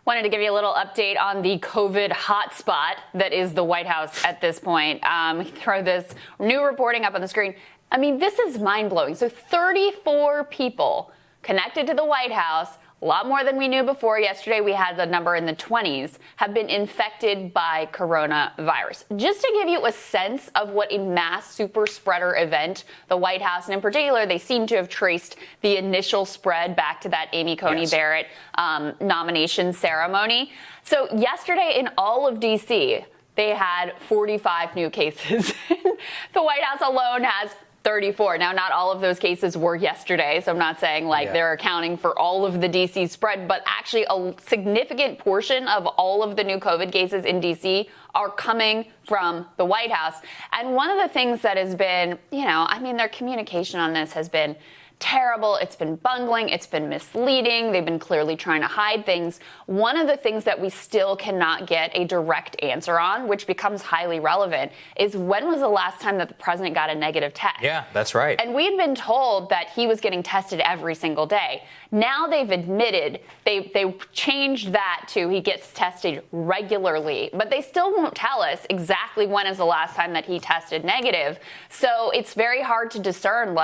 Wanted to give you a little update on the COVID hotspot that is the White House at this point. Throw this new reporting up on the screen. I mean, this is mind-blowing. So 34 people connected to the White House, a lot more than we knew before. Yesterday, we had the number in the 20s, have been infected by coronavirus. Just to give you a sense of what a mass super spreader event the White House, and in particular, they seem to have traced the initial spread back to that Amy Coney Barrett nomination ceremony. So yesterday in all of D.C., they had 45 new cases. The White House alone has 34. Now, not all of those cases were yesterday, so I'm not saying they're accounting for all of the D.C. spread, but actually a significant portion of all of the new COVID cases in D.C. are coming from the White House. And one of the things that has been, their communication on this has been terrible. It's been bungling. It's been misleading. They've been clearly trying to hide things. One of the things that we still cannot get a direct answer on, which becomes highly relevant, is when was the last time that the president got a negative test? Yeah, that's right. And we had been told that he was getting tested every single day. Now they've admitted they changed that to he gets tested regularly, but they still won't tell us exactly when is the last time that he tested negative. So it's very hard to discern,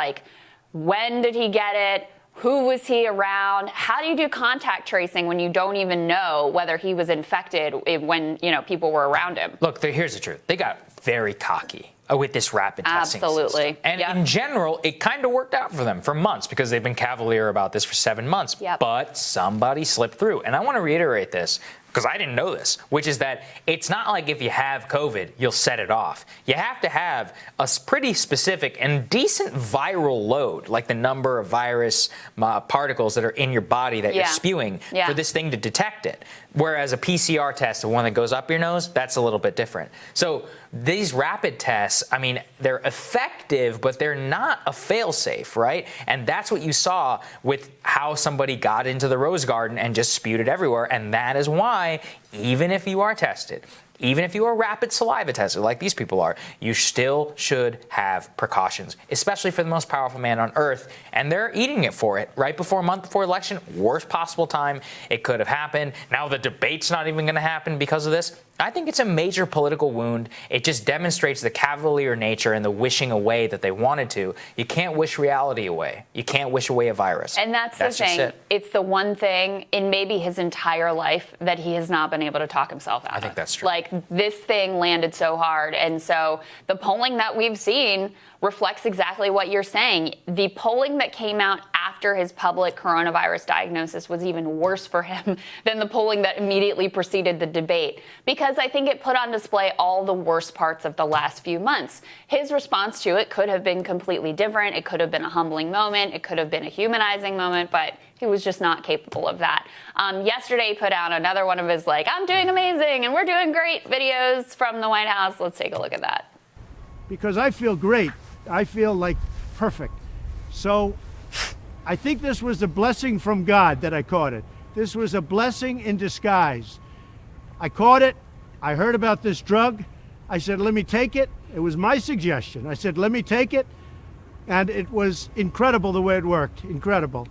when did he get it? Who was he around? How do you do contact tracing when you don't even know whether he was infected when, people were around him? Look, here's the truth. They got very cocky with this rapid testing Absolutely. system. And in general, it kind of worked out for them for months because they've been cavalier about this for 7 months. Yep. But somebody slipped through. And I want to reiterate this, because I didn't know this, which is that it's not like if you have COVID, you'll set it off. You have to have a pretty specific and decent viral load, like the number of virus particles that are in your body that you're spewing for this thing to detect it. Whereas a PCR test, the one that goes up your nose, that's a little bit different. So these rapid tests, they're effective, but they're not a fail-safe, right? And that's what you saw with how somebody got into the Rose Garden and just spewed it everywhere. And that is why, even if you are tested, even if you are rapid saliva tested like these people are, you still should have precautions, especially for the most powerful man on earth. And they're eating it for it right before a month before election. Worst possible time it could have happened. Now the debate's not even going to happen because of this. I think it's a major political wound. It just demonstrates the cavalier nature and the wishing away that they wanted to. You can't wish reality away. You can't wish away a virus. And that's the thing. It's the one thing in maybe his entire life that he has not been able to talk himself out of. I think that's true. This thing landed so hard. And so the polling that we've seen reflects exactly what you're saying. The polling that came out after his public coronavirus diagnosis was even worse for him than the polling that immediately preceded the debate, because I think it put on display all the worst parts of the last few months. His response to it could have been completely different. It could have been a humbling moment. It could have been a humanizing moment, but he was just not capable of that. Yesterday, he put out another one of his, I'm doing amazing and we're doing great videos from the White House. Let's take a look at that. Because I feel great. I feel like perfect. So I think this was a blessing from God that I caught it. This was a blessing in disguise. I caught it. I heard about this drug. I said, let me take it. It was my suggestion. I said, let me take it. And it was incredible the way it worked. Incredible.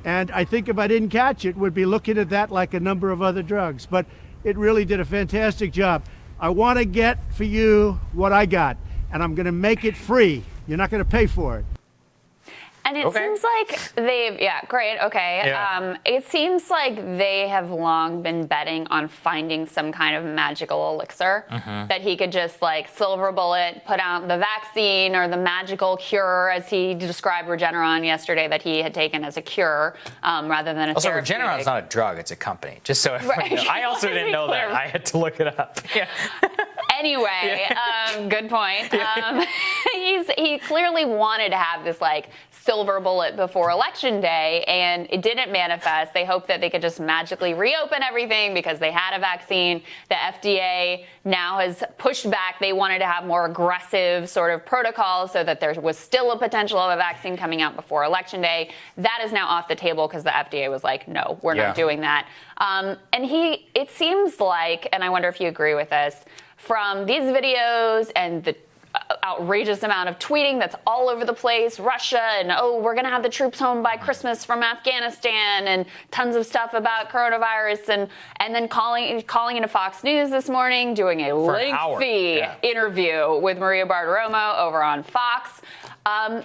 And I think if I didn't catch it, we'd be looking at that like a number of other drugs. But it really did a fantastic job. I want to get for you what I got, and I'm going to make it free. You're not going to pay for it. And it seems like it seems like they have long been betting on finding some kind of magical elixir that he could just silver bullet, put out the vaccine or the magical cure, as he described Regeneron yesterday, that he had taken as a cure rather than a therapeutic. Regeneron's not a drug, it's a company. Just so everyone knows. I also didn't know that. I had to look it up. Yeah. Anyway, good point. He clearly wanted to have this silver bullet before Election Day, and it didn't manifest. They hoped that they could just magically reopen everything because they had a vaccine. The FDA now has pushed back. They wanted to have more aggressive sort of protocols so that there was still a potential of a vaccine coming out before Election Day. That is now off the table because the FDA was like, no, we're not doing that. And it seems like, and I wonder if you agree with this, from these videos and the outrageous amount of tweeting that's all over the place. Russia and, oh, we're going to have the troops home by Christmas from Afghanistan, and tons of stuff about coronavirus, and then calling into Fox News this morning, doing a lengthy interview with Maria Bartiromo over on Fox.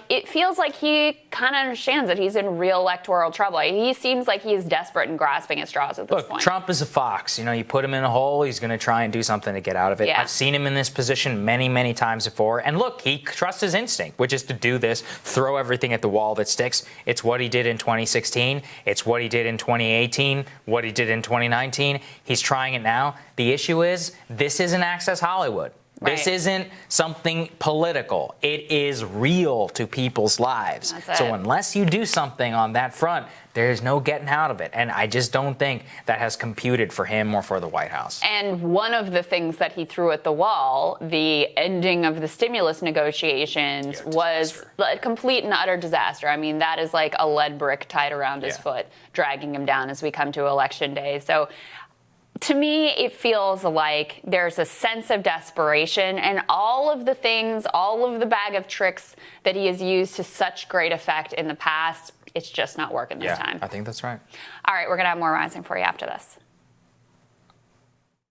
It feels like he kind of understands that he's in real electoral trouble. He seems like he's desperate and grasping at straws at this point. Trump is a fox. You put him in a hole, he's going to try and do something to get out of it. Yeah. I've seen him in this position many, many times before. And look, he trusts his instinct, which is to do this, throw everything at the wall that sticks. It's what he did in 2016. It's what he did in 2018, what he did in 2019. He's trying it now. The issue is, this isn't Access Hollywood. Right. This isn't something political. It is real to people's lives. So unless you do something on that front, there's no getting out of it. And I just don't think that has computed for him or for the White House. And one of the things that he threw at the wall, the ending of the stimulus negotiations, was a complete and utter disaster. I mean, that is like a lead brick tied around his foot, dragging him down as we come to Election Day. So to me, it feels like there's a sense of desperation, and all of the things, all of the bag of tricks that he has used to such great effect in the past, it's just not working this time. I think that's right. All right, we're going to have more Rising for you after this.